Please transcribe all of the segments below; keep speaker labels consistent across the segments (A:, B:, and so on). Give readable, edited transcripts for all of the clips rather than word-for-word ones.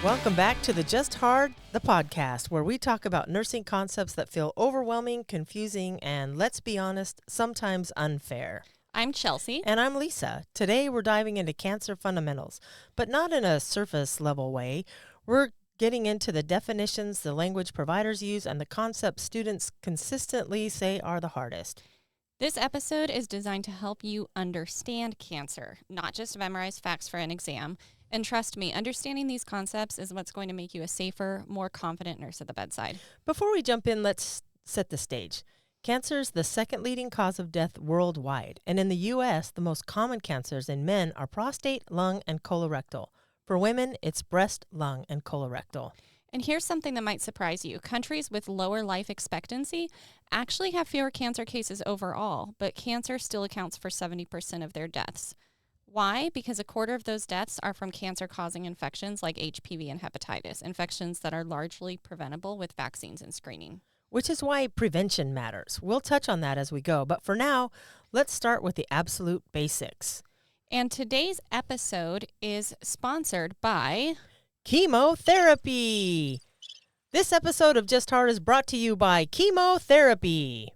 A: Welcome back to the Just Hard, the podcast, where we talk about nursing concepts that feel overwhelming, confusing, and let's be honest, sometimes unfair.
B: I'm Chelsea.
A: And I'm Lisa. Today we're diving into cancer fundamentals, but not in a surface level way. We're getting into the definitions the language providers use and the concepts students consistently say are the hardest.
B: This episode is designed to help you understand cancer, not just memorize facts for an exam. And trust me, understanding these concepts is what's going to make you a safer, more confident nurse at the bedside.
A: Before we jump in, let's set the stage. Cancer is the second leading cause of death worldwide, and in the U.S., the most common cancers in men are prostate, lung, and colorectal. For women, it's breast, lung, and colorectal.
B: And here's something that might surprise you. Countries with lower life expectancy actually have fewer cancer cases overall, but cancer still accounts for 70% of their deaths. Why? Because a quarter of those deaths are from cancer-causing infections like HPV and hepatitis, infections that are largely preventable with vaccines and screening.
A: Which is why prevention matters. We'll touch on that as we go, but for now, let's start with the absolute basics.
B: And today's episode is sponsored by
A: chemotherapy. This episode of Just Heart is brought to you by chemotherapy.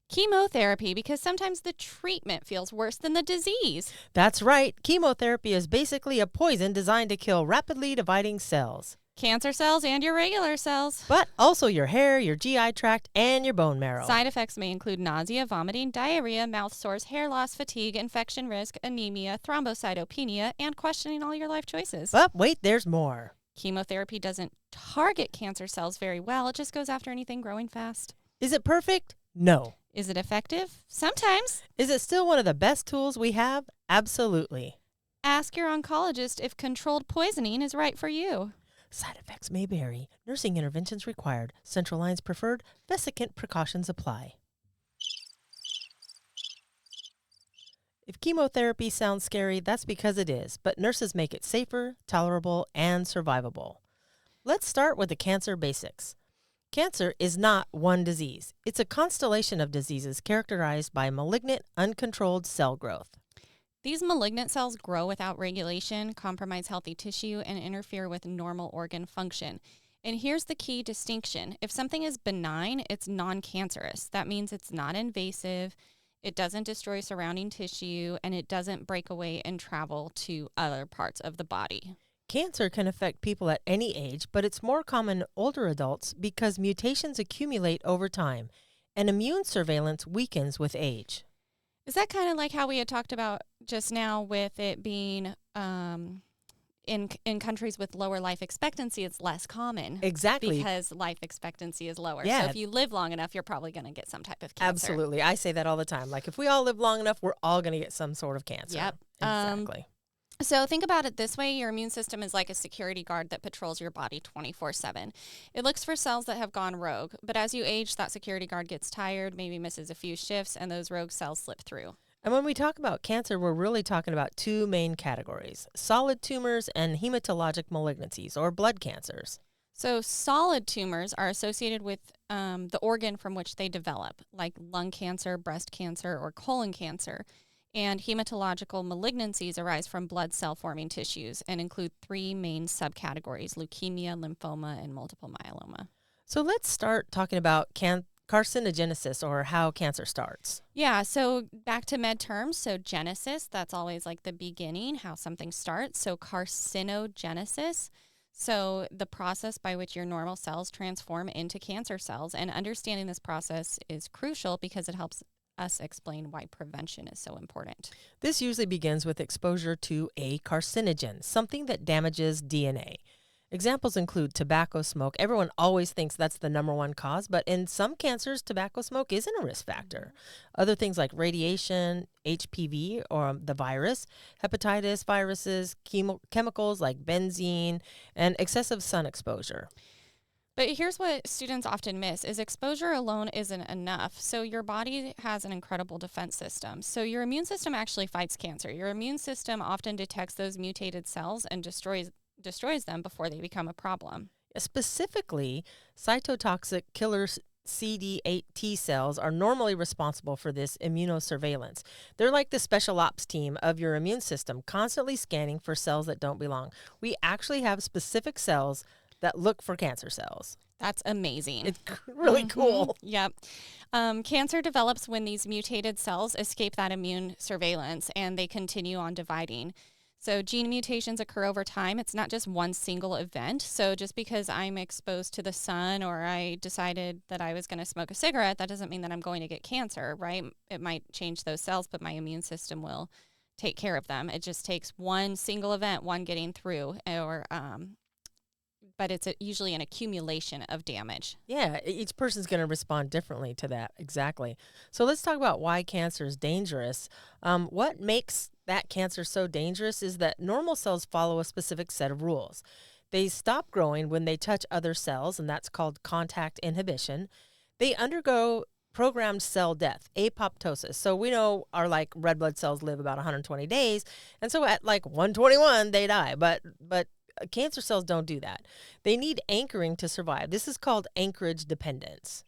B: Chemotherapy, because sometimes the treatment feels worse than the disease.
A: That's right. Chemotherapy is basically a poison designed to kill rapidly dividing cells.
B: Cancer cells and your regular cells.
A: But also your hair, your GI tract, and your bone marrow.
B: Side effects may include nausea, vomiting, diarrhea, mouth sores, hair loss, fatigue, infection risk, anemia, thrombocytopenia, and questioning all your life choices.
A: But wait, there's more.
B: Chemotherapy doesn't target cancer cells very well. It just goes after anything growing fast.
A: Is it perfect? No.
B: Is it effective? Sometimes.
A: Is it still one of the best tools we have? Absolutely.
B: Ask your oncologist if controlled poisoning is right for you.
A: Side effects may vary. Nursing interventions required. Central lines preferred. Vesicant precautions apply. If chemotherapy sounds scary, that's because it is, but nurses make it safer, tolerable, and survivable. Let's start with the cancer basics. Cancer is not one disease. It's a constellation of diseases characterized by malignant, uncontrolled cell growth.
B: These malignant cells grow without regulation, compromise healthy tissue, and interfere with normal organ function. And here's the key distinction. If something is benign, it's non-cancerous. That means it's not invasive, it doesn't destroy surrounding tissue, and it doesn't break away and travel to other parts of the body.
A: Cancer can affect people at any age, but it's more common in older adults because mutations accumulate over time, and immune surveillance weakens with age.
B: Is that kind of like how we had talked about just now with it being in countries with lower life expectancy, it's less common?
A: Exactly.
B: Because life expectancy is lower.
A: Yeah.
B: So if you live long enough, you're probably going to get some type of cancer.
A: Absolutely. I say that all the time. Like if we all live long enough, we're all going to get some sort of cancer.
B: Yep.
A: Exactly.
B: So think about it this way. Your immune system is like a security guard that patrols your body 24/7. It looks for cells that have gone rogue, but as you age, that security guard gets tired, maybe misses a few shifts, and those rogue cells slip through.
A: And when we talk about cancer, we're really talking about two main categories, solid tumors and hematologic malignancies, or blood cancers.
B: So solid tumors are associated with the organ from which they develop, like lung cancer, breast cancer, or colon cancer. And hematological malignancies arise from blood cell-forming tissues and include three main subcategories: leukemia, lymphoma, and multiple myeloma.
A: So let's start talking about carcinogenesis, or how cancer starts.
B: Yeah, so back to med terms. So genesis, that's always like the beginning, how something starts. So carcinogenesis, so the process by which your normal cells transform into cancer cells. And understanding this process is crucial because it helps us explain why prevention is so important.
A: This usually begins with exposure to a carcinogen, something that damages DNA. Examples include tobacco smoke. Everyone always thinks that's the number one cause, but in some cancers, tobacco smoke isn't a risk factor. Other things like radiation, HPV, or the virus, hepatitis viruses, chemicals like benzene, and excessive sun exposure.
B: But here's what students often miss is exposure alone isn't enough. So your body has an incredible defense system. So your immune system actually fights cancer. Your immune system often detects those mutated cells and destroys them before they become a problem.
A: Specifically, cytotoxic killer CD8 T cells are normally responsible for this immunosurveillance. They're like the special ops team of your immune system, constantly scanning for cells that don't belong. We actually have specific cells that look for cancer cells.
B: That's amazing.
A: It's really cool.
B: Yep. Cancer develops when these mutated cells escape that immune surveillance and they continue on dividing. So gene mutations occur over time. It's not just one single event. So just because I'm exposed to the sun or I decided that I was going to smoke a cigarette, that doesn't mean that I'm going to get cancer, right? It might change those cells, but my immune system will take care of them. It just takes one single event, one getting through, but it's usually an accumulation of damage.
A: Yeah, each person's going to respond differently to that. Exactly. So let's talk about why cancer is dangerous. What makes that cancer so dangerous is that normal cells follow a specific set of rules. They stop growing when they touch other cells, and that's called contact inhibition. They undergo programmed cell death, apoptosis. So we know our red blood cells live about 120 days, and so at 121 they die. But cancer cells don't do that. They need anchoring to survive. This is called anchorage dependence.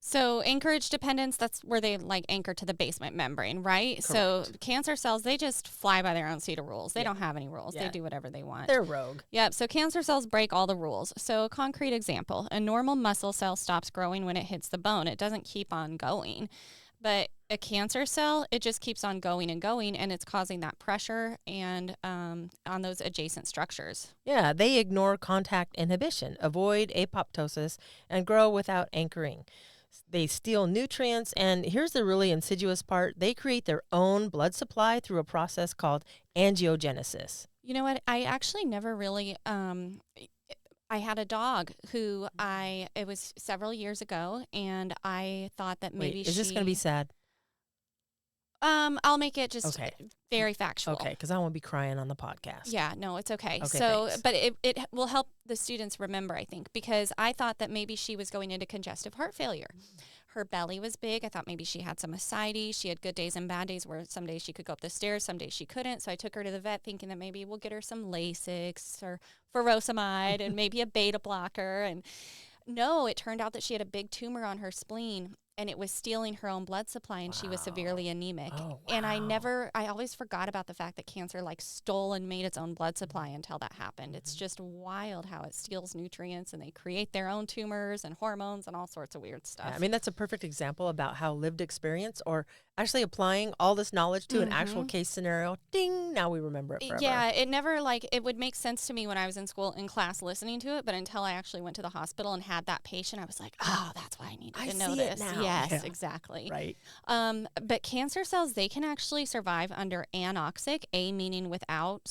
B: So anchorage dependence, that's where they anchor to the basement membrane, right?
A: Correct.
B: So cancer cells, they just fly by their own set of rules. They don't have any rules.
A: Yeah.
B: They do whatever they want.
A: They're rogue.
B: Yep. So cancer cells break all the rules. So a concrete example, a normal muscle cell stops growing when it hits the bone. It doesn't keep on going. But a cancer cell, it just keeps on going and going, and it's causing that pressure and on those adjacent structures.
A: Yeah, they ignore contact inhibition, avoid apoptosis, and grow without anchoring. They steal nutrients, and here's the really insidious part. They create their own blood supply through a process called angiogenesis.
B: You know what? I actually never really... I had a dog who it was several years ago, and I thought that maybe
A: Wait, is this going to be sad?
B: I'll make it just very factual.
A: Okay, because I won't be crying on the podcast.
B: Yeah, no, it's okay.
A: Okay,
B: so,
A: thanks.
B: but it will help the students remember, I think, because I thought that maybe she was going into congestive heart failure. Her belly was big. I thought maybe she had some ascites. She had good days and bad days where some days she could go up the stairs, some days she couldn't. So I took her to the vet thinking that maybe we'll get her some Lasix or furosemide and maybe a beta blocker. And no, it turned out that she had a big tumor on her spleen, and it was stealing her own blood supply, and she was severely anemic.
A: Oh, wow.
B: And I always forgot about the fact that cancer stole and made its own blood supply until that happened. It's just wild how it steals nutrients, and they create their own tumors and hormones and all sorts of weird stuff.
A: Yeah, I mean, that's a perfect example about how lived experience, or actually applying all this knowledge to an actual case scenario, ding, now we remember it forever.
B: Yeah, it never, it would make sense to me when I was in school, in class, listening to it, but until I actually went to the hospital and had that patient, I was like, oh, that's why I needed to know
A: see
B: this.
A: it now.
B: Yes,
A: Yeah.
B: exactly.
A: Right.
B: But cancer cells, they can actually survive under anoxic, A meaning without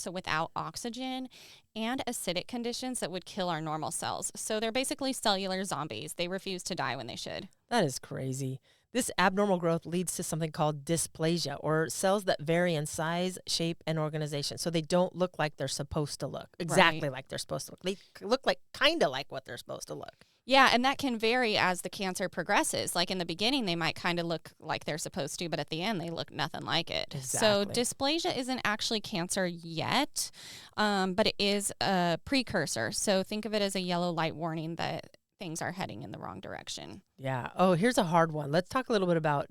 B: oxygen, and acidic conditions that would kill our normal cells. So they're basically cellular zombies. They refuse to die when they should.
A: That is crazy. This abnormal growth leads to something called dysplasia, or cells that vary in size, shape, and organization. So they don't look like they're supposed to look, exactly like they're supposed to look. They look kind of like what they're supposed to look.
B: Yeah, and that can vary as the cancer progresses. Like in the beginning, they might kind of look like they're supposed to, but at the end, they look nothing like it.
A: Exactly.
B: So dysplasia isn't actually cancer yet, but it is a precursor. So think of it as a yellow light warning that things are heading in the wrong direction.
A: Yeah. Oh, here's a hard one. Let's talk a little bit about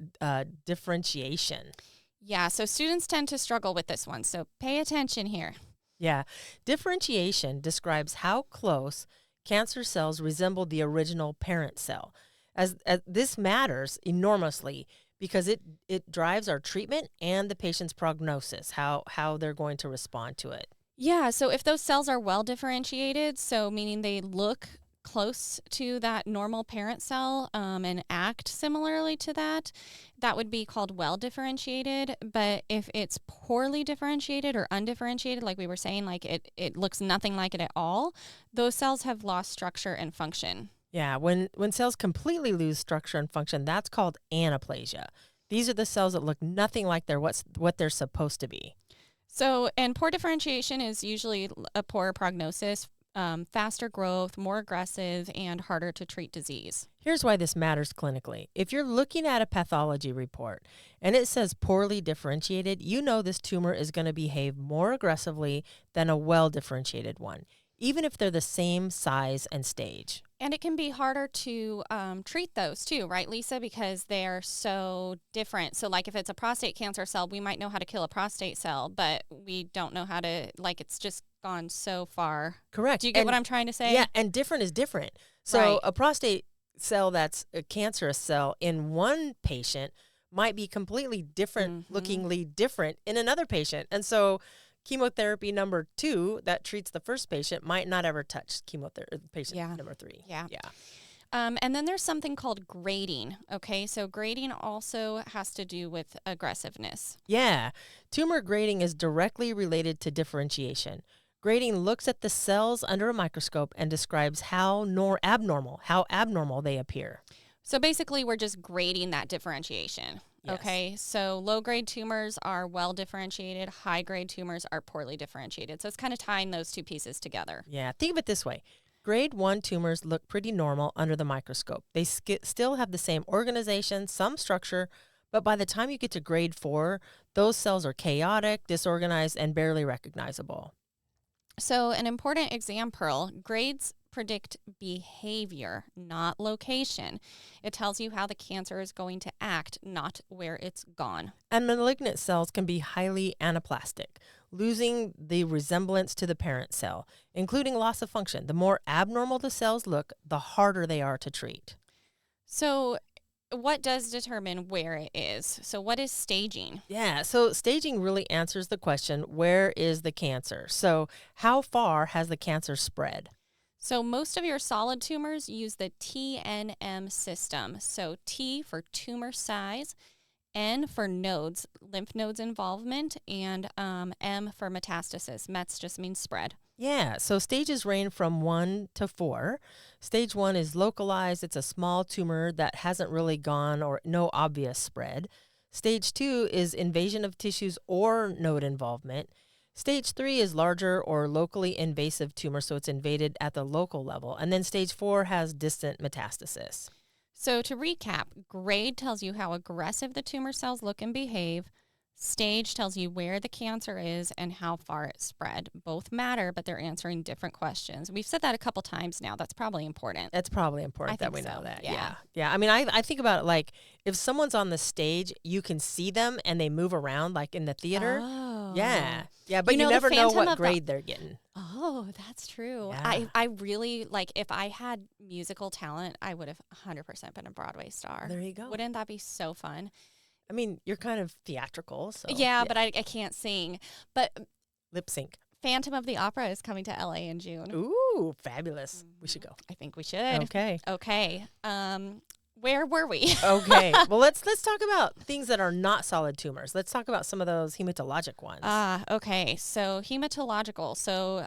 A: differentiation.
B: Yeah, so students tend to struggle with this one. So pay attention here.
A: Yeah. Differentiation describes how close cancer cells resemble the original parent cell. As this matters enormously because it drives our treatment and the patient's prognosis, how they're going to respond to it.
B: Yeah, so if those cells are well differentiated, so meaning they look close to that normal parent cell and act similarly to that, that would be called well differentiated. But if it's poorly differentiated or undifferentiated, like we were saying, like it looks nothing like it at all, those cells have lost structure and function.
A: Yeah, when cells completely lose structure and function, that's called anaplasia. These are the cells that look nothing like what they're supposed to be.
B: So, and poor differentiation is usually a poor prognosis, faster growth, more aggressive, and harder to treat disease.
A: Here's why this matters clinically. If you're looking at a pathology report and it says poorly differentiated, you know this tumor is going to behave more aggressively than a well-differentiated one, even if they're the same size and stage.
B: And it can be harder to treat those too, right, Lisa? Because they're so different. So, like if it's a prostate cancer cell, we might know how to kill a prostate cell, but we don't know how to, like, it's just gone so far.
A: Correct.
B: Do you get what I'm trying to say?
A: Yeah, and different is different. So
B: Right.
A: a prostate cell that's a cancerous cell in one patient might be completely different, lookingly different in another patient. And so chemotherapy number 2 that treats the first patient might not ever touch chemotherapy patient number 3.
B: Yeah.
A: Yeah.
B: And then there's something called grading. Okay, so grading also has to do with aggressiveness.
A: Yeah. Tumor grading is directly related to differentiation. Grading looks at the cells under a microscope and describes how abnormal they appear.
B: So basically, we're just grading that differentiation.
A: Yes.
B: Okay, so low-grade tumors are well-differentiated. High-grade tumors are poorly differentiated. So it's kind of tying those two pieces together.
A: Yeah, think of it this way. Grade 1 tumors look pretty normal under the microscope. They still have the same organization, some structure, but by the time you get to grade 4, those cells are chaotic, disorganized, and barely recognizable.
B: So an important exam, Pearl, grades predict behavior, not location. It tells you how the cancer is going to act, not where it's gone.
A: And malignant cells can be highly anaplastic, losing the resemblance to the parent cell, including loss of function. The more abnormal the cells look, the harder they are to treat.
B: So what does determine where it is? So what is staging?
A: Yeah, so staging really answers the question, where is the cancer? So how far has the cancer spread?
B: So most of your solid tumors use the TNM system. So T for tumor size, N for nodes, lymph nodes involvement, and M for metastasis. Mets just means spread.
A: Yeah, so stages range from 1 to 4. Stage 1 is localized. It's a small tumor that hasn't really gone or no obvious spread. Stage 2 is invasion of tissues or node involvement. Stage 3 is larger or locally invasive tumor, so it's invaded at the local level. And then stage 4 has distant metastasis.
B: So to recap, grade tells you how aggressive the tumor cells look and behave. Stage tells you where the cancer is and how far it spread. Both matter, but they're answering different questions. We've said that a couple times now. That's probably important.
A: That's probably important that we
B: so.
A: know that.
B: Yeah.
A: Yeah. I mean, I think about it like if someone's on the stage, you can see them and they move around like in the theater.
B: Oh.
A: Yeah. Yeah, but you
B: the
A: never know
B: Phantom
A: what
B: of the-
A: grade they're getting.
B: Oh, that's true.
A: Yeah.
B: I really, like, if I had musical talent, I would have 100% been a Broadway star.
A: There you go.
B: Wouldn't that be so fun?
A: I mean, you're kind of theatrical, so.
B: Yeah, but I can't sing. But
A: Lip sync.
B: Phantom of the Opera is coming to LA in June.
A: Ooh, fabulous. We should go.
B: I think we should.
A: Okay.
B: Okay. Where were we?
A: Okay. Well, let's talk about things that are not solid tumors. Let's talk about some of those hematologic ones.
B: Okay. So hematological. So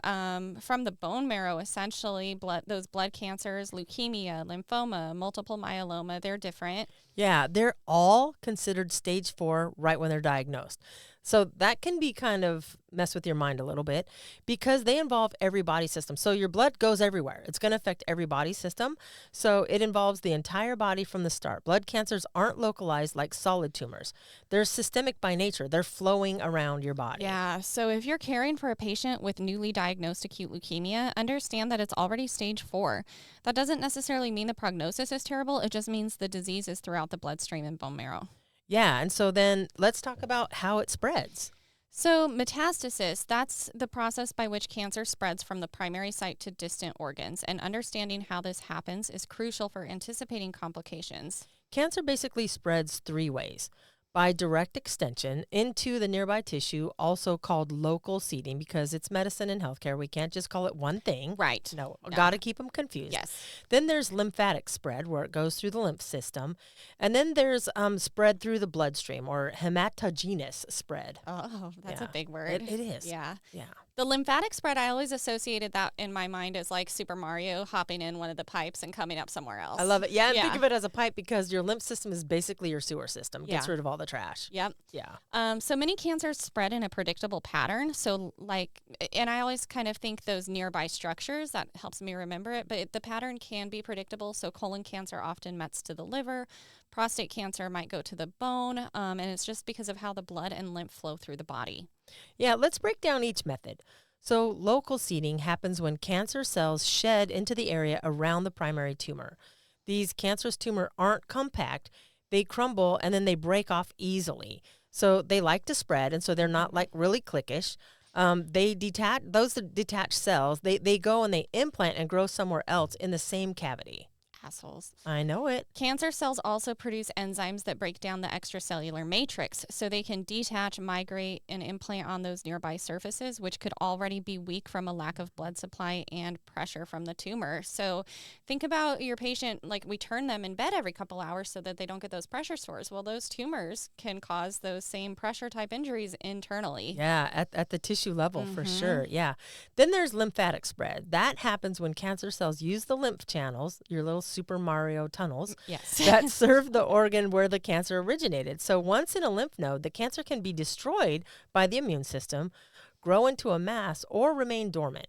B: from the bone marrow, essentially, those blood cancers, leukemia, lymphoma, multiple myeloma, they're different.
A: Yeah, they're all considered stage 4 right when they're diagnosed. So that can be kind of mess with your mind a little bit because they involve every body system. So your blood goes everywhere. It's going to affect every body system. So it involves the entire body from the start. Blood cancers aren't localized like solid tumors. They're systemic by nature. They're flowing around your body.
B: Yeah. So if you're caring for a patient with newly diagnosed acute leukemia, understand that it's already stage 4. That doesn't necessarily mean the prognosis is terrible. It just means the disease is throughout the bloodstream and bone marrow.
A: Yeah, and so then let's talk about how it spreads.
B: So metastasis, that's the process by which cancer spreads from the primary site to distant organs, and understanding how this happens is crucial for anticipating complications.
A: Cancer basically spreads 3 ways. By direct extension into the nearby tissue, also called local seeding, because it's medicine and healthcare. We can't just call it one thing.
B: Right.
A: No. Got to keep them confused.
B: Yes.
A: Then there's lymphatic spread, where it goes through the lymph system. And then there's spread through the bloodstream, or hematogenous spread.
B: Oh, that's
A: Yeah.
B: a big word.
A: It is.
B: Yeah.
A: Yeah.
B: The lymphatic spread, I always associated that in my mind as like Super Mario hopping in one of the pipes and coming up somewhere else.
A: I love it. Yeah, and
B: Yeah.
A: think of it as a pipe because your lymph system is basically your sewer system. Gets
B: Yeah.
A: rid of all the trash.
B: Yep.
A: Yeah.
B: So many cancers spread in a predictable pattern. So and I always kind of think those nearby structures, that helps me remember it, but the pattern can be predictable. So colon cancer often mets to the liver, prostate cancer might go to the bone, and it's just because of how the blood and lymph flow through the body.
A: Yeah, let's break down each method. So, local seeding happens when cancer cells shed into the area around the primary tumor. These cancerous tumors aren't compact, they crumble and then they break off easily. So, they like to spread, and so they're not like really cliquish. They detach those detached cells, they go and they implant and grow somewhere else in the same cavity.
B: Assholes.
A: I know it.
B: Cancer cells also produce enzymes that break down the extracellular matrix so they can detach, migrate, and implant on those nearby surfaces, which could already be weak from a lack of blood supply and pressure from the tumor. So think about your patient, like we turn them in bed every couple hours so that they don't get those pressure sores. Well, those tumors can cause those same pressure type injuries internally.
A: Yeah, at the tissue level for sure. Yeah. Then there's lymphatic spread. That happens when cancer cells use the lymph channels, your little Super Mario tunnels,
B: Yes.
A: that serve the organ where the cancer originated. So once in a lymph node, the cancer can be destroyed by the immune system, grow into a mass, or remain dormant.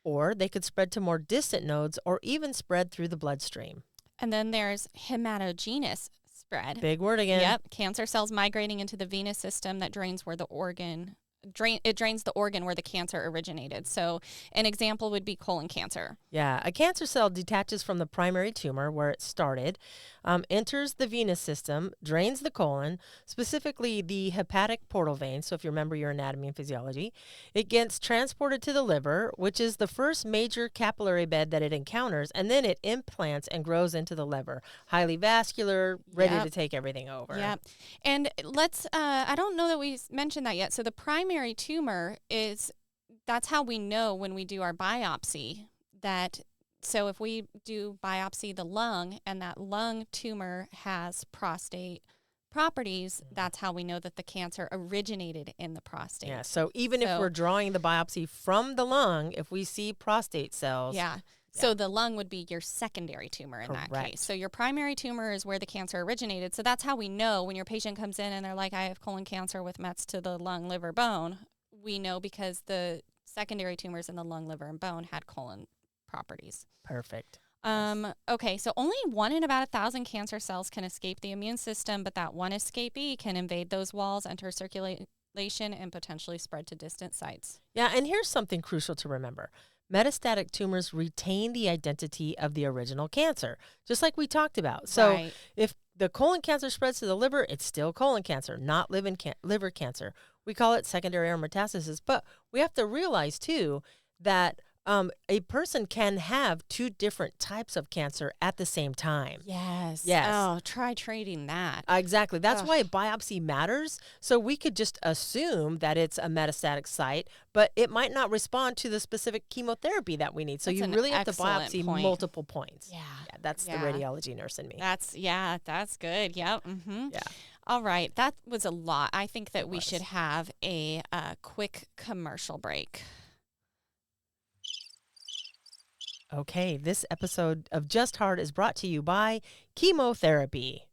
A: Or they could spread to more distant nodes or even spread through the bloodstream.
B: And then there's hematogenous spread.
A: Big word again.
B: Yep, cancer cells migrating into the venous system that drains where the organ drains the organ where the cancer originated. So an example would be colon cancer.
A: Yeah, a cancer cell detaches from the primary tumor where it started, enters the venous system, drains the colon, specifically the hepatic portal vein. So if you remember your anatomy and physiology, it gets transported to the liver, which is the first major capillary bed that it encounters, and then it implants and grows into the liver. Highly vascular, ready to take everything over.
B: Yeah. And let's, I don't know that we mentioned that yet. So the primary tumor that's how we know when we do our biopsy that, so if we do biopsy the lung and that lung tumor has prostate properties, that's how we know that the cancer originated in the prostate.
A: Yeah, so even if we're drawing the biopsy from the lung, if we see prostate cells.
B: Yeah. So the lung would be your secondary tumor in that case. So your primary tumor is where the cancer originated. So that's how we know when your patient comes in and they're like, I have colon cancer with mets to the lung, liver, bone. We know because the secondary tumors in the lung, liver, and bone had colon properties.
A: Perfect.
B: Okay, so only 1 in about 1,000 cancer cells can escape the immune system, but that one escapee can invade those walls, enter circulation, and potentially spread to distant sites.
A: Yeah, and here's something crucial to remember. Metastatic tumors retain the identity of the original cancer, just like we talked about. So if the colon cancer spreads to the liver, it's still colon cancer, not liver cancer. We call it secondary or metastasis, but we have to realize too that a person can have 2 different types of cancer at the same time.
B: Yes.
A: Yes.
B: Oh, try trading that.
A: Exactly. That's why biopsy matters. So we could just assume that it's a metastatic site, but it might not respond to the specific chemotherapy that we need. So you really have to biopsy multiple points.
B: Yeah.
A: That's the radiology nurse in me.
B: That's good. Yep. Mm-hmm.
A: Yeah.
B: All right. That was a lot. I think that we should have a quick commercial break.
A: Okay, this episode of Just Heart is brought to you by chemotherapy.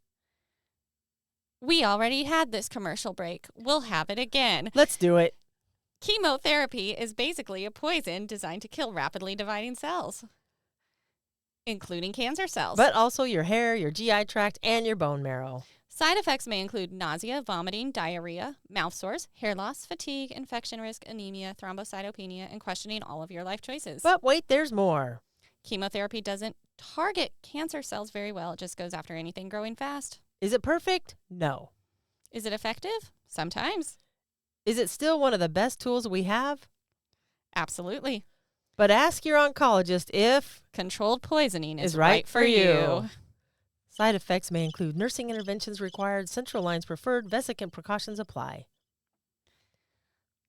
B: We already had this commercial break. We'll have it again.
A: Let's do it.
B: Chemotherapy is basically a poison designed to kill rapidly dividing cells, including cancer cells.
A: But also your hair, your GI tract, and your bone marrow.
B: Side effects may include nausea, vomiting, diarrhea, mouth sores, hair loss, fatigue, infection risk, anemia, thrombocytopenia, and questioning all of your life choices.
A: But wait, there's more.
B: Chemotherapy doesn't target cancer cells very well. It just goes after anything growing fast.
A: Is it perfect? No.
B: Is it effective? Sometimes.
A: Is it still one of the best tools we have?
B: Absolutely.
A: But ask your oncologist if
B: controlled poisoning is
A: right
B: for you.
A: Side effects may include nursing interventions required, central lines preferred, vesicant precautions apply.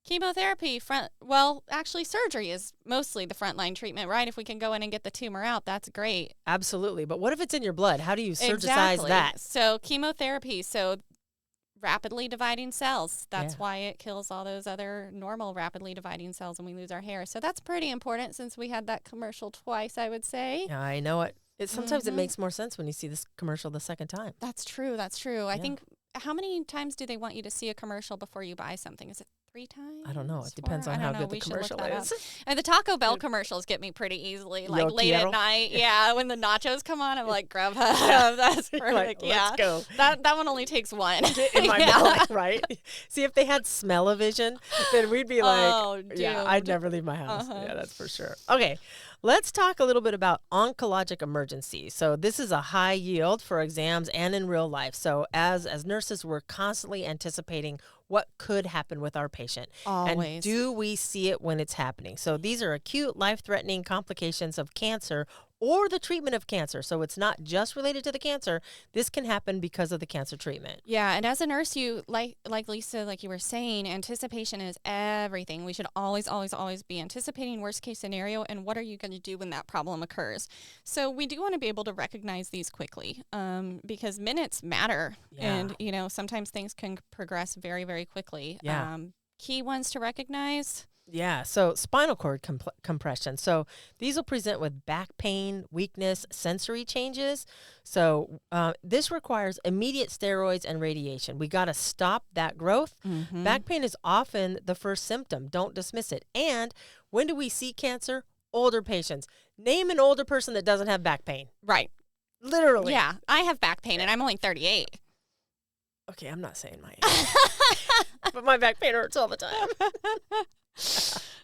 B: Chemotherapy, actually surgery is mostly the frontline treatment, right? If we can go in and get the tumor out, that's great.
A: Absolutely. But what if it's in your blood? How do you surgicize that?
B: So chemotherapy, rapidly dividing cells. That's why it kills all those other normal rapidly dividing cells and we lose our hair. So that's pretty important since we had that commercial twice, I would say.
A: Yeah, I know it. Sometimes it makes more sense when you see this commercial the second time.
B: That's true. I think, how many times do they want you to see a commercial before you buy something? Is it 3 times?
A: I don't know. It
B: 4?
A: depends on
B: I
A: how
B: don't know.
A: good the
B: We should look
A: commercial
B: that up.
A: is.
B: And the Taco Bell commercials get me pretty easily. Like
A: Yo
B: late
A: quiero.
B: at night. Yeah, when the nachos come on, I'm like, Grubhub.
A: Yeah.
B: That's
A: You're
B: perfect.
A: like, let's go.
B: That one only takes one.
A: Get in my mouth, right? See, if they had smell-o-vision, then we'd be like,
B: Oh,
A: yeah, I'd
B: doomed.
A: never leave my house.
B: Uh-huh.
A: Yeah, that's for sure. Okay, let's talk a little bit about oncologic emergencies. So this is a high yield for exams and in real life. So as nurses, we're constantly anticipating what could happen with our patient. And
B: Always.
A: do we see it when it's happening? So these are acute, life-threatening complications of cancer or the treatment of cancer. So it's not just related to the cancer. This can happen because of the cancer treatment.
B: Yeah, and as a nurse, you like Lisa, like you were saying, anticipation is everything. We should always, always, always be anticipating worst case scenario and what are you going to do when that problem occurs. So we do want to be able to recognize these quickly, because minutes matter,
A: Yeah.
B: and sometimes things can progress very, very quickly.
A: Yeah.
B: Key ones to recognize.
A: Yeah, so spinal cord compression. So these will present with back pain, weakness, sensory changes. So this requires immediate steroids and radiation. We got to stop that growth.
B: Mm-hmm.
A: Back pain is often the first symptom. Don't dismiss it. And when do we see cancer? Older patients. Name an older person that doesn't have back pain.
B: Right.
A: Literally.
B: Yeah, I have back pain and I'm only 38.
A: Okay, I'm not saying my age, but my back pain hurts all the time.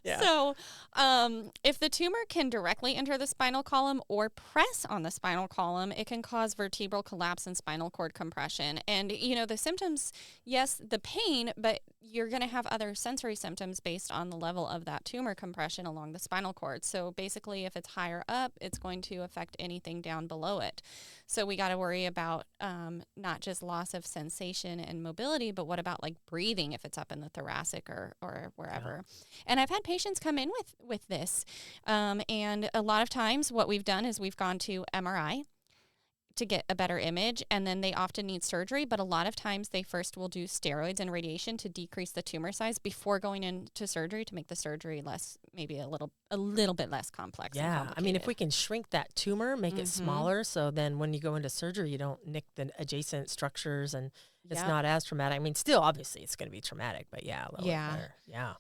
A: Yeah.
B: So if the tumor can directly enter the spinal column or press on the spinal column, it can cause vertebral collapse and spinal cord compression. And, the symptoms, yes, the pain, but you're going to have other sensory symptoms based on the level of that tumor compression along the spinal cord. So basically, if it's higher up, it's going to affect anything down below it. So we got to worry about not just loss of sensation and mobility, but what about like breathing if it's up in the thoracic or wherever. Yeah. And I've had patients come in with this. And a lot of times what we've done is we've gone to MRI to get a better image, and then they often need surgery, but a lot of times they first will do steroids and radiation to decrease the tumor size before going into surgery to make the surgery less, maybe a little bit less complex.
A: Yeah, I mean, if we can shrink that tumor, make it smaller, so then when you go into surgery, you don't nick the adjacent structures, and it's not as traumatic. I mean, still, obviously, it's going to be traumatic, but yeah, a little bit better. Yeah.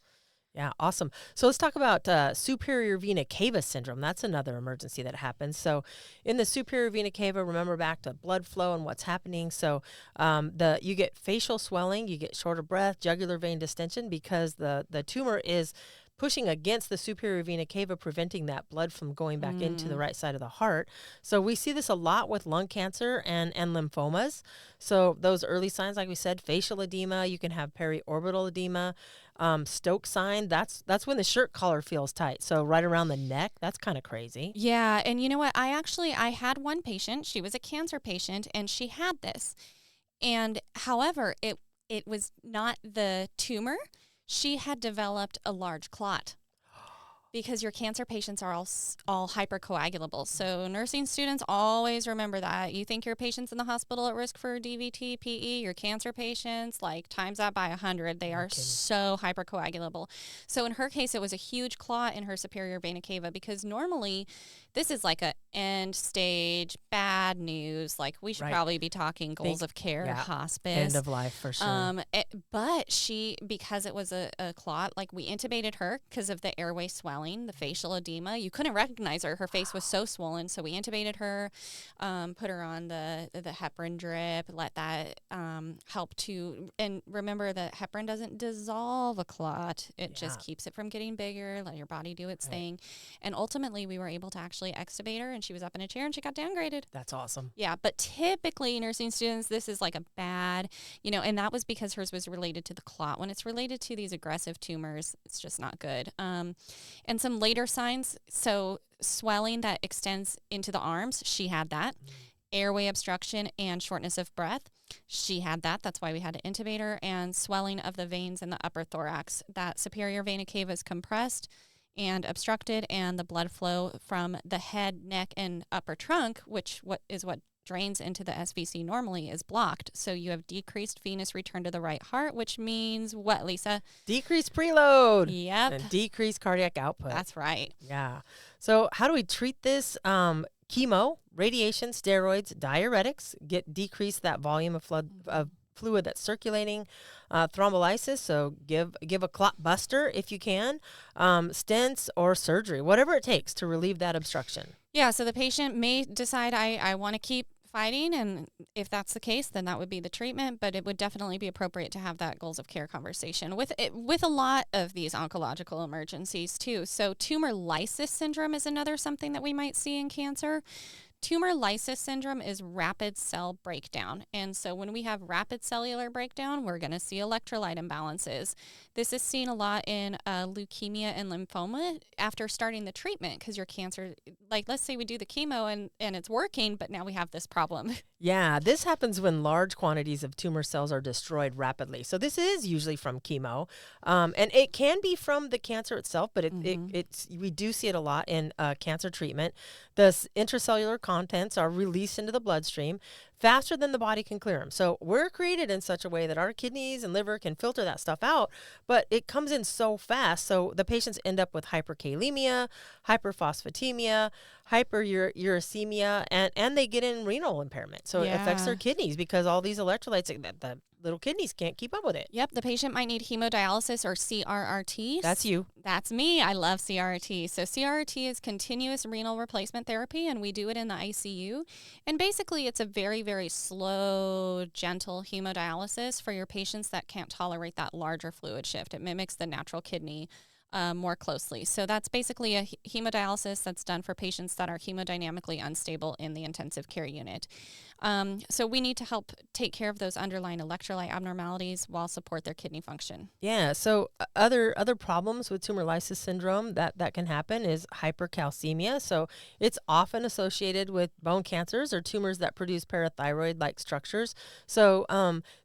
A: Yeah, awesome. So let's talk about superior vena cava syndrome. That's another emergency that happens. So in the superior vena cava, remember back to blood flow and what's happening. So you get facial swelling, you get short of breath, jugular vein distension because the tumor is pushing against the superior vena cava, preventing that blood from going back into the right side of the heart. So we see this a lot with lung cancer and lymphomas. So those early signs, like we said, facial edema, you can have periorbital edema. Stokes sign, that's when the shirt collar feels tight. So right around the neck, that's kind of crazy.
B: Yeah, and you know what? I had one patient. She was a cancer patient, and she had this. And however, it was not the tumor. She had developed a large clot. Because your cancer patients are all hypercoagulable. So nursing students, always remember that. You think your patients in the hospital at risk for DVT, PE, your cancer patients, like times that by 100. They are so hypercoagulable. So in her case, it was a huge clot in her superior vena cava because normally this is like a end stage bad news. Like we should probably be talking goals of care, hospice.
A: End of life for sure.
B: But because it was a clot, like we intubated her because of the airway swelling, the facial edema. You couldn't recognize her. Her face was so swollen. So we intubated her, put her on the heparin drip, let that help to, and remember that heparin doesn't dissolve a clot. It just keeps it from getting bigger, let your body do its thing. And ultimately we were able to actually extubate her, and she was up in a chair and she got downgraded.
A: That's awesome.
B: Yeah, but typically nursing students, this is like a bad, and that was because hers was related to the clot. When it's related to these aggressive tumors, it's just not good. And some later signs, so swelling that extends into the arms, she had that. Airway obstruction and shortness of breath, she had that. That's why we had to intubate her. And swelling of the veins in the upper thorax. That superior vena cava is compressed and obstructed, and the blood flow from the head, neck, and upper trunk, what drains into the SVC normally, is blocked. So you have decreased venous return to the right heart, which means what, Lisa?
A: Decreased preload.
B: Yep.
A: And decreased cardiac output.
B: That's right.
A: Yeah. So how do we treat this? Chemo, radiation, steroids, diuretics decrease that volume of fluid that's circulating, thrombolysis, so give a clot buster if you can, stents or surgery, whatever it takes to relieve that obstruction.
B: Yeah, so the patient may decide I want to keep fighting, and if that's the case, then that would be the treatment, but it would definitely be appropriate to have that goals of care conversation with a lot of these oncological emergencies too. So tumor lysis syndrome is another something that we might see in cancer. Tumor lysis syndrome is rapid cell breakdown. And so when we have rapid cellular breakdown, we're going to see electrolyte imbalances. This is seen a lot in leukemia and lymphoma after starting the treatment, because your cancer, like let's say we do the chemo and it's working, but now we have this problem.
A: Yeah, this happens when large quantities of tumor cells are destroyed rapidly. So this is usually from chemo, and it can be from the cancer itself, but it's we do see it a lot in cancer treatment. The intracellular contents are released into the bloodstream faster than the body can clear them. So we're created in such a way that our kidneys and liver can filter that stuff out, but it comes in so fast. So the patients end up with hyperkalemia, hyperphosphatemia, hyperuricemia, and they get in renal impairment. So it affects their kidneys because all these electrolytes, the little kidneys can't keep up with it.
B: Yep, the patient might need hemodialysis or CRRT.
A: That's you.
B: That's me. I love CRRT. So CRRT is continuous renal replacement therapy, and we do it in the ICU. And basically, it's a very, very slow, gentle hemodialysis for your patients that can't tolerate that larger fluid shift. It mimics the natural kidney more closely. So that's basically a hemodialysis that's done for patients that are hemodynamically unstable in the intensive care unit. So we need to help take care of those underlying electrolyte abnormalities while support their kidney function.
A: Yeah. So other problems with tumor lysis syndrome that can happen is hypercalcemia. So it's often associated with bone cancers or tumors that produce parathyroid-like structures. So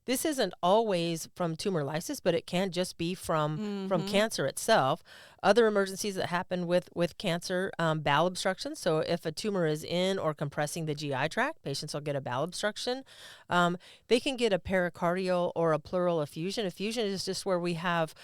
A: this isn't always from tumor lysis, but it can just be from cancer itself. Other emergencies that happen with cancer, bowel obstruction. So if a tumor is in or compressing the GI tract, patients will get a bowel obstruction. They can get a pericardial or a pleural effusion. Effusion is just where we have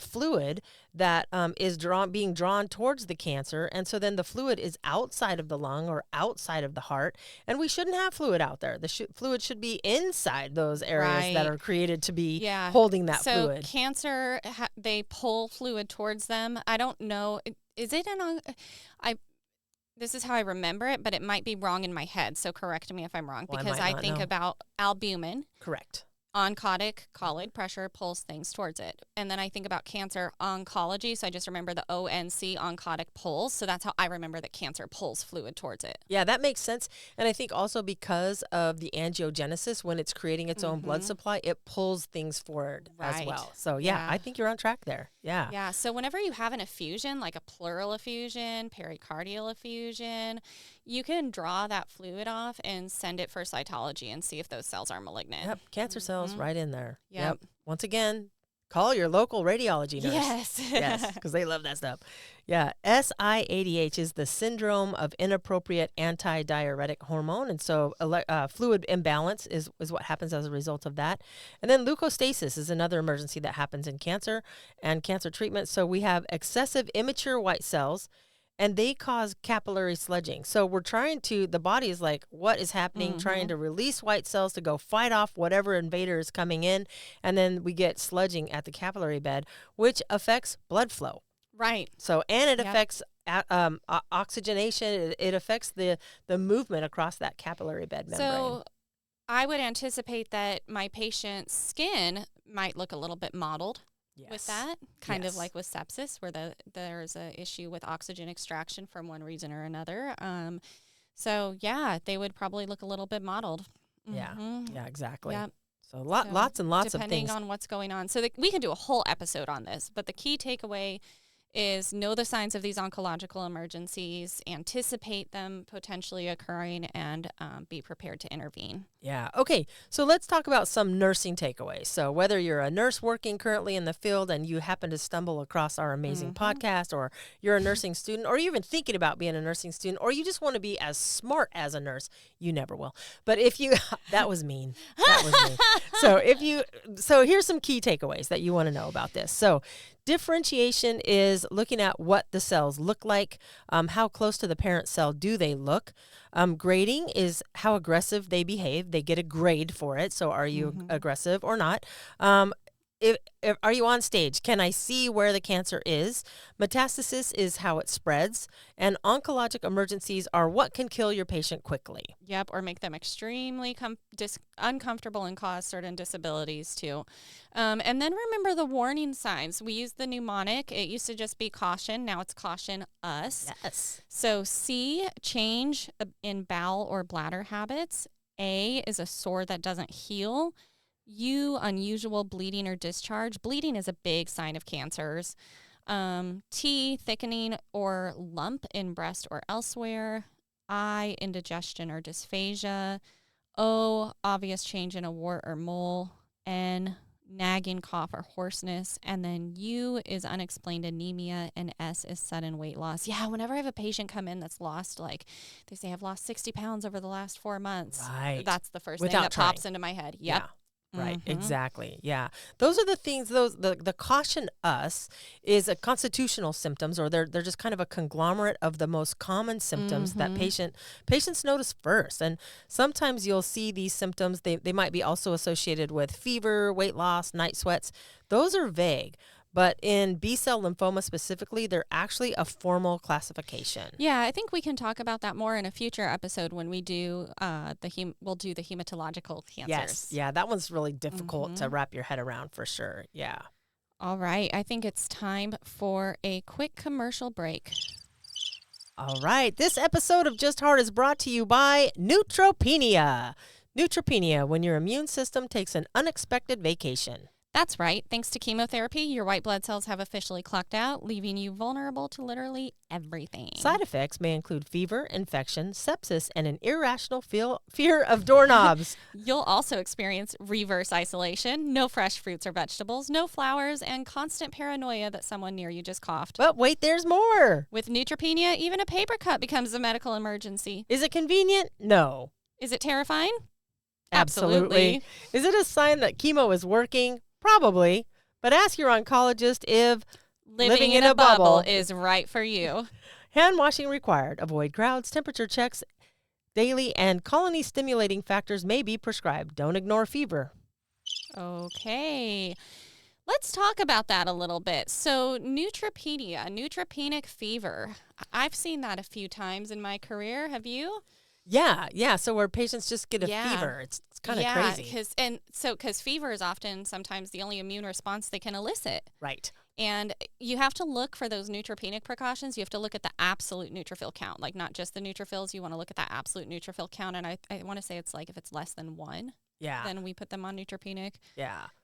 A: fluid that is being drawn towards the cancer. And so then the fluid is outside of the lung or outside of the heart. And we shouldn't have fluid out there. The fluid should be inside those areas that are created to be holding that fluid.
B: So cancer, they pull fluid towards them. I don't know. Is it this is how I remember it, but it might be wrong in my head. So correct me if I'm wrong, because I think about albumin.
A: Correct.
B: Oncotic, colloid pressure pulls things towards it. And then I think about cancer oncology. So I just remember the ONC, oncotic pulls. So that's how I remember that cancer pulls fluid towards it.
A: Yeah, that makes sense. And I think also because of the angiogenesis, when it's creating its own blood supply, it pulls things forward as well. So yeah, I think you're on track there. Yeah.
B: Yeah. So whenever you have an effusion, like a pleural effusion, pericardial effusion, you can draw that fluid off and send it for cytology and see if those cells are malignant.
A: Yep, cancer cells right in there. Yep. Once again, call your local radiology nurse. Yes, because they love that stuff. Yeah, SIADH is the syndrome of inappropriate antidiuretic hormone. And so fluid imbalance is what happens as a result of that. And then leukostasis is another emergency that happens in cancer and cancer treatment. So we have excessive immature white cells, and they cause capillary sludging. So we're the body is like, what is happening? Trying to release white cells to go fight off whatever invader is coming in. And then we get sludging at the capillary bed, which affects blood flow.
B: Right.
A: So, and it affects oxygenation. It affects the movement across that capillary bed membrane.
B: So I would anticipate that my patient's skin might look a little bit mottled. With that, kind of like with sepsis, where there's an issue with oxygen extraction from one reason or another. So yeah, they would probably look a little bit mottled.
A: Yeah, exactly.
B: Yep.
A: So lots and lots of things.
B: Depending on what's going on. So we can do a whole episode on this, but the key takeaway is know the signs of these oncological emergencies, anticipate them potentially occurring, and be prepared to intervene.
A: Yeah. Okay. So let's talk about some nursing takeaways. So whether you're a nurse working currently in the field and you happen to stumble across our amazing podcast, or you're a nursing student, or you're even thinking about being a nursing student, or you just want to be as smart as a nurse, you never will. But if you, that was mean. That was mean. So here's some key takeaways that you want to know about this. So Differentiation is looking at what the cells look like, how close to the parent cell do they look. Grading is how aggressive they behave. They get a grade for it. So are you aggressive or not? If are you on stage? Can I see where the cancer is? Metastasis is how it spreads. And oncologic emergencies are what can kill your patient quickly.
B: Yep, or make them extremely uncomfortable and cause certain disabilities too. And then remember the warning signs. We use the mnemonic. It used to just be caution. Now it's caution us.
A: Yes.
B: So C, change in bowel or bladder habits. A is a sore that doesn't heal. U, unusual bleeding or discharge. Bleeding is a big sign of cancers. T, thickening or lump in breast or elsewhere. I, indigestion or dysphagia. O, obvious change in a wart or mole. N, nagging cough or hoarseness. And then U is unexplained anemia, and S is sudden weight loss. Yeah, whenever I have a patient come in that's lost, like they say, I've lost 60 pounds over the last 4 months.
A: Right.
B: That's the first
A: Without
B: thing that
A: trying.
B: pops into my head. Yep.
A: Yeah. Right, exactly. Yeah. Those are the things, the caution us is a constitutional symptoms, or they're just kind of a conglomerate of the most common symptoms that patients notice first. And sometimes you'll see these symptoms, they might be also associated with fever, weight loss, night sweats. Those are vague. But in B-cell lymphoma specifically, they're actually a formal classification.
B: Yeah, I think we can talk about that more in a future episode when we do we'll do the hematological cancers.
A: Yes, yeah, that one's really difficult to wrap your head around for sure. Yeah.
B: All right, I think it's time for a quick commercial break.
A: All right, this episode of Just Heart is brought to you by Neutropenia. Neutropenia, when your immune system takes an unexpected vacation.
B: That's right. Thanks to chemotherapy, your white blood cells have officially clocked out, leaving you vulnerable to literally everything.
A: Side effects may include fever, infection, sepsis, and an irrational fear of doorknobs.
B: You'll also experience reverse isolation, no fresh fruits or vegetables, no flowers, and constant paranoia that someone near you just coughed.
A: But wait, there's more.
B: With neutropenia, even a paper cut becomes a medical emergency.
A: Is it convenient? No.
B: Is it terrifying?
A: Absolutely. Is it a sign that chemo is working? Probably, but ask your oncologist if
B: living in a bubble is right for you.
A: Hand washing required. Avoid crowds, temperature checks daily, and colony stimulating factors may be prescribed. Don't ignore fever.
B: Okay. Let's talk about that a little bit. So neutropenia, neutropenic fever. I've seen that a few times in my career. Have you?
A: Yeah. So where patients just get a fever, it's kind of crazy.
B: Because fever is often sometimes the only immune response they can elicit.
A: Right.
B: And you have to look for those neutropenic precautions. You have to look at the absolute neutrophil count, like not just the neutrophils. You want to look at that absolute neutrophil count. And I want to say it's like if it's less than 1, then we put them on neutropenic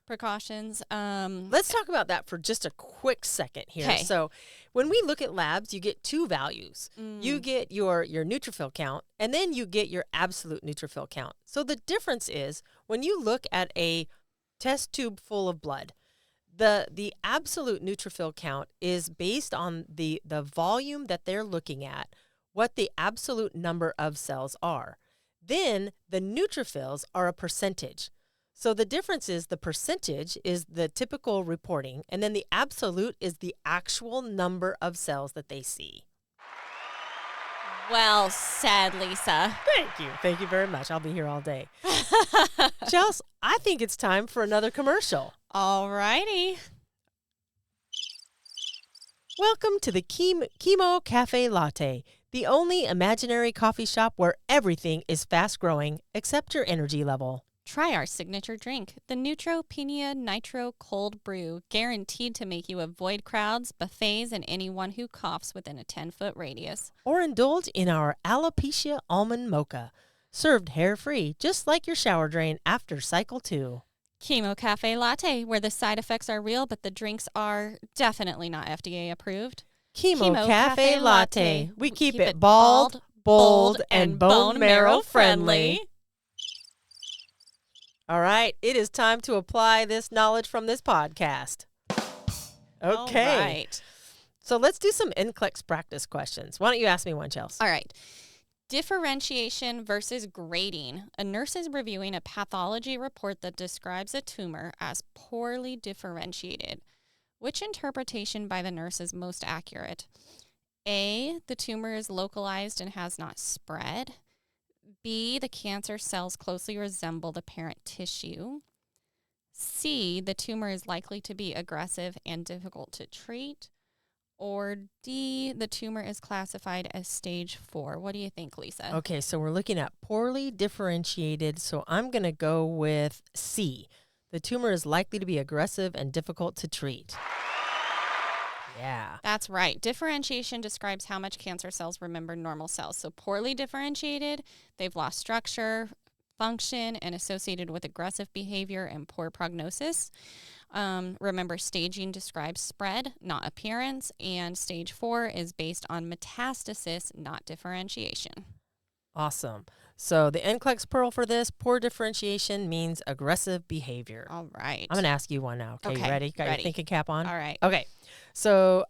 B: precautions.
A: Let's talk about that for just a quick second here.
B: Okay.
A: So when we look at labs, you get two values. You get your neutrophil count, and then you get your absolute neutrophil count. So the difference is when you look at a test tube full of blood, the absolute neutrophil count is based on the volume that they're looking at, what the absolute number of cells are. Then the neutrophils are a percentage. So the difference is the percentage is the typical reporting, and then the absolute is the actual number of cells that they see.
B: Well said, Lisa.
A: Thank you. Thank you very much. I'll be here all day. Chelsea, I think it's time for another commercial.
B: All righty.
A: Welcome to the Chemo Cafe Latte, the only imaginary coffee shop where everything is fast growing except your energy level.
B: Try our signature drink, the Neutropenia Nitro Cold Brew, guaranteed to make you avoid crowds, buffets, and anyone who coughs within a 10-foot radius.
A: Or indulge in our Alopecia Almond Mocha, served hair-free, just like your shower drain after cycle 2.
B: Chemo Cafe Latte, where the side effects are real, but the drinks are definitely not FDA approved.
A: Chemo Cafe Latte. We keep it bald, bold, and bone marrow friendly. All right, it is time to apply this knowledge from this podcast. Okay.
B: All right.
A: So let's do some NCLEX practice questions. Why don't you ask me one, Chelsea?
B: All right. Differentiation versus grading. A nurse is reviewing a pathology report that describes a tumor as poorly differentiated. Which interpretation by the nurse is most accurate? A, the tumor is localized and has not spread. B, the cancer cells closely resemble the parent tissue. C, the tumor is likely to be aggressive and difficult to treat. Or D, the tumor is classified as stage 4. What do you think, Lisa?
A: Okay, so we're looking at poorly differentiated, so I'm going to go with C. The tumor is likely to be aggressive and difficult to treat. Yeah.
B: That's right. Differentiation describes how much cancer cells remember normal cells. So poorly differentiated, they've lost structure, function, and associated with aggressive behavior and poor prognosis. Remember, staging describes spread, not appearance, and stage 4 is based on metastasis, not differentiation.
A: Awesome. So the NCLEX pearl for this, poor differentiation means aggressive behavior.
B: All right.
A: I'm going to ask you one now. Okay, you ready? Got your thinking cap on?
B: All right.
A: Okay. So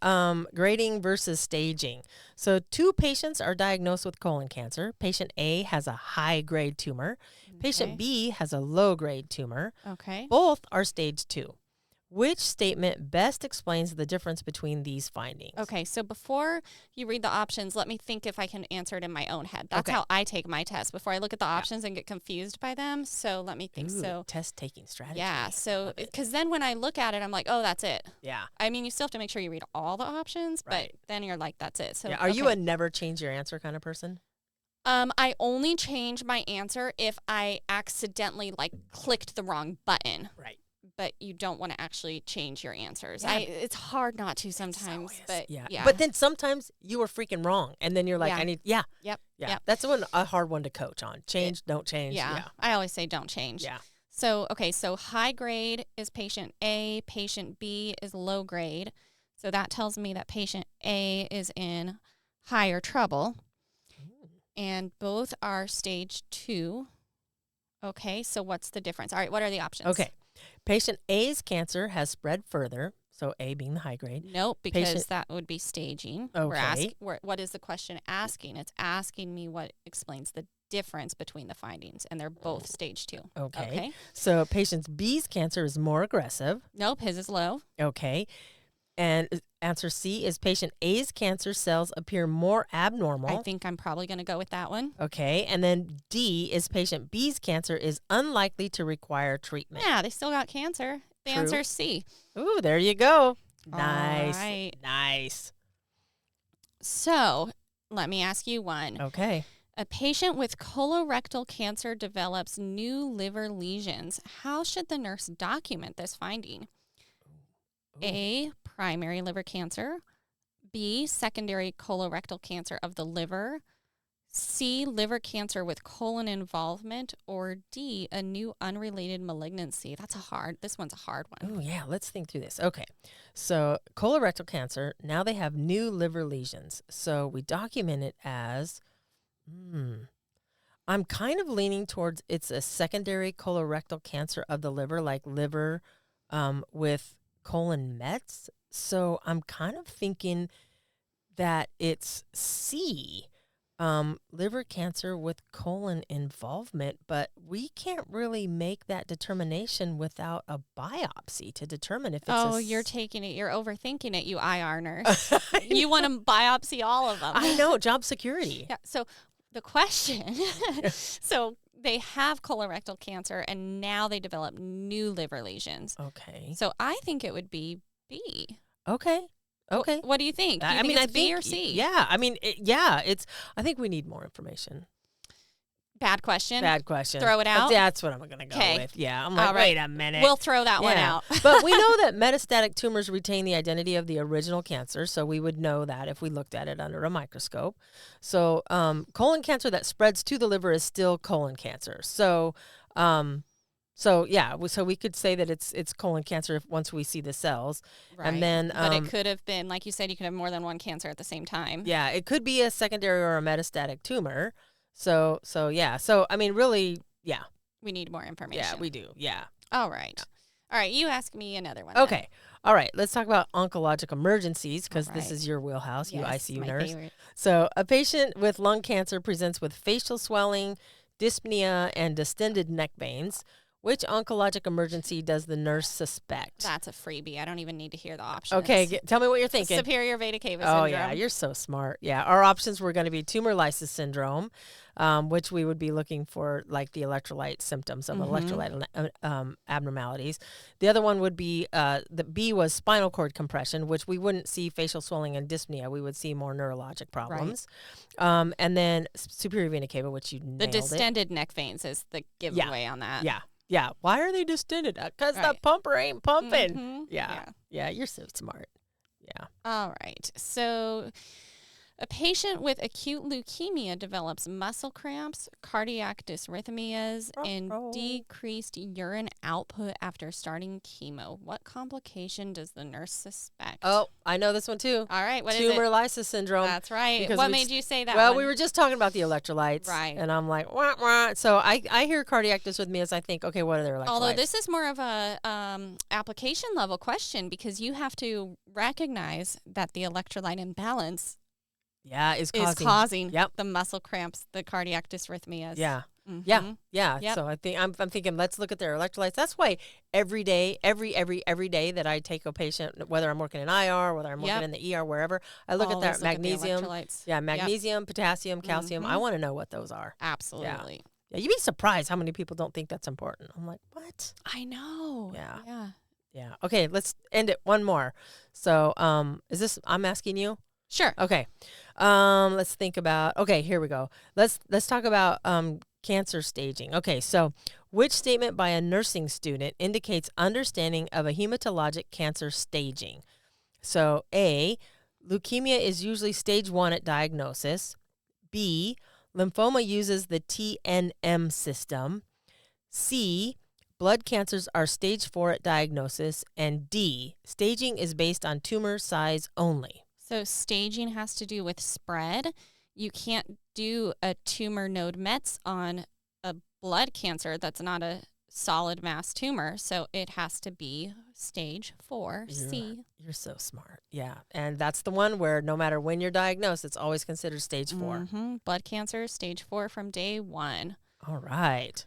A: grading versus staging. So 2 patients are diagnosed with colon cancer. Patient A has a high-grade tumor. Patient B has a low-grade tumor.
B: Okay.
A: Both are stage 2. Which statement best explains the difference between these findings?
B: Okay, so before you read the options, let me think if I can answer it in my own head. That's
A: Okay.
B: how I take my test, before I look at the options and get confused by them. So let me think.
A: Ooh, test-taking strategy.
B: Yeah, so because then when I look at it, I'm like, oh, that's it.
A: Yeah.
B: I mean, you still have to make sure you read all the options,
A: Right.
B: but then you're like, that's it. So
A: Yeah. Are you a never change your answer kind of person?
B: I only change my answer if I accidentally clicked the wrong button.
A: Right.
B: But you don't want to actually change your answers.
A: Yeah.
B: It's hard not to sometimes, but yeah.
A: But then sometimes you were freaking wrong, and then you're like,
B: Yep.
A: Yeah. That's a hard one to coach on. Change, don't change.
B: Yeah. I always say don't change.
A: Yeah.
B: So, so high grade is patient A, patient B is low grade. So that tells me that patient A is in higher trouble. And both are stage 2. Okay, so what's the difference? All right, what are the options?
A: Okay. Patient A's cancer has spread further, so A being the high grade.
B: Nope, because that would be staging.
A: Okay.
B: What is the question asking? It's asking me what explains the difference between the findings, and they're both stage 2.
A: Okay. So patient B's cancer is more aggressive.
B: Nope, his is low.
A: Okay. And answer C is patient A's cancer cells appear more abnormal.
B: I think I'm probably going to go with that one.
A: Okay. And then D is patient B's cancer is unlikely to require treatment.
B: Yeah, they still got cancer. The answer is C.
A: Ooh, there you go.
B: Nice.
A: All right. Nice.
B: So let me ask you one.
A: Okay.
B: A patient with colorectal cancer develops new liver lesions. How should the nurse document this finding? A, primary liver cancer. B, secondary colorectal cancer of the liver. C, liver cancer with colon involvement. Or D, a new unrelated malignancy. This one's a hard one.
A: Oh, yeah. Let's think through this. Okay. So colorectal cancer, now they have new liver lesions. So we document it as, I'm kind of leaning towards it's a secondary colorectal cancer of the liver, like liver with colon mets. So I'm kind of thinking that it's C, liver cancer with colon involvement, but we can't really make that determination without a biopsy to determine if it's
B: you're taking it. You're overthinking it, you IR nurse. You want to biopsy all of them.
A: I know, job security.
B: Yeah, so the question, so they have colorectal cancer and now they develop new liver lesions.
A: Okay.
B: So I think it would be B.
A: Okay.
B: What do you think? Do you think it's B or C?
A: Yeah. I mean, I think we need more information.
B: Bad question.
A: Throw
B: it out?
A: That's what I'm going to go with. Yeah. I'm like,
B: all right.
A: Wait a minute.
B: We'll throw that one out.
A: But we know that metastatic tumors retain the identity of the original cancer, so we would know that if we looked at it under a microscope. So colon cancer that spreads to the liver is still colon cancer. So we could say that it's colon cancer once we see the cells.
B: Right.
A: And then
B: but it could have been, like you said, you could have more than one cancer at the same time.
A: Yeah, it could be a secondary or a metastatic tumor. So I mean, really, yeah.
B: We need more information.
A: Yeah, we do. Yeah.
B: All right. Yeah. All right, you ask me another one.
A: Okay. All right, let's talk about oncologic emergencies because this is your wheelhouse,
B: yes,
A: you ICU
B: my
A: nurse.
B: Favorite.
A: So a patient with lung cancer presents with facial swelling, dyspnea, and distended neck veins. Which oncologic emergency does the nurse suspect?
B: That's a freebie. I don't even need to hear the options.
A: Okay, tell me what you're thinking.
B: Superior vena cava
A: Oh,
B: syndrome.
A: yeah, you're so smart. Yeah, our options were going to be tumor lysis syndrome, which we would be looking for like the electrolyte symptoms of electrolyte abnormalities. The other one would be, the B was spinal cord compression, which we wouldn't see facial swelling and dyspnea. We would see more neurologic problems. Right. And then superior vena cava, which you nailed
B: The distended neck veins is the giveaway on that.
A: Yeah. Yeah. Why are they distended? Because the pumper ain't pumping. Yeah. You're so smart. Yeah.
B: All right. So a patient with acute leukemia develops muscle cramps, cardiac dysrhythmias, and decreased urine output after starting chemo. What complication does the nurse suspect?
A: Oh, I know this one too.
B: All right. What is it?
A: Tumor lysis syndrome.
B: That's right. What made you say that
A: Well,
B: one?
A: we were just talking about the electrolytes.
B: Right.
A: And I'm like, wah, wah. So I hear cardiac dysrhythmias. I think, okay, what are their electrolytes?
B: Although this is more of a application level question because you have to recognize that the electrolyte imbalance is causing the muscle cramps, the cardiac dysrhythmias.
A: Yeah.
B: Mm-hmm.
A: Yeah. Yep. So I think I'm thinking, let's look at their electrolytes. That's why every day that I take a patient, whether I'm working in IR, whether I'm working in the ER, wherever, I look at that magnesium. Magnesium, potassium, calcium. I want to know what those are.
B: Absolutely.
A: Yeah. You'd be surprised how many people don't think that's important. I'm like, what?
B: I know.
A: Yeah. Okay. Let's end it. One more. So, is this? I'm asking you.
B: Sure.
A: Okay. Let's think about. Okay, here we go. Let's talk about cancer staging. Okay, so which statement by a nursing student indicates understanding of a hematologic cancer staging? So A, leukemia is usually stage 1 at diagnosis. B, lymphoma uses the TNM system. C, blood cancers are stage 4 at diagnosis. And D, staging is based on tumor size only.
B: So staging has to do with spread. You can't do a tumor node mets on a blood cancer that's not a solid mass tumor. So it has to be stage 4C.
A: You're so smart. Yeah. And that's the one where no matter when you're diagnosed, it's always considered stage 4.
B: Blood cancer, stage 4 from day 1.
A: All right.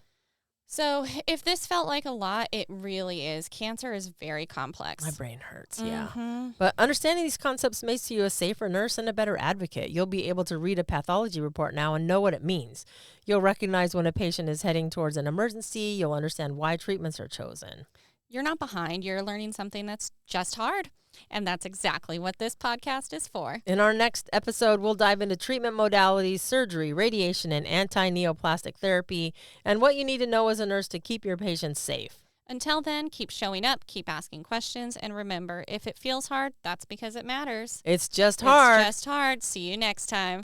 B: So if this felt like a lot, it really is. Cancer is very complex.
A: My brain hurts, yeah. But understanding these concepts makes you a safer nurse and a better advocate. You'll be able to read a pathology report now and know what it means. You'll recognize when a patient is heading towards an emergency. You'll understand why treatments are chosen.
B: You're not behind. You're learning something that's just hard. And that's exactly what this podcast is for.
A: In our next episode, we'll dive into treatment modalities, surgery, radiation, and anti-neoplastic therapy, and what you need to know as a nurse to keep your patients safe.
B: Until then, keep showing up, keep asking questions, and remember, if it feels hard, that's because it matters.
A: It's just hard.
B: It's just hard. See you next time.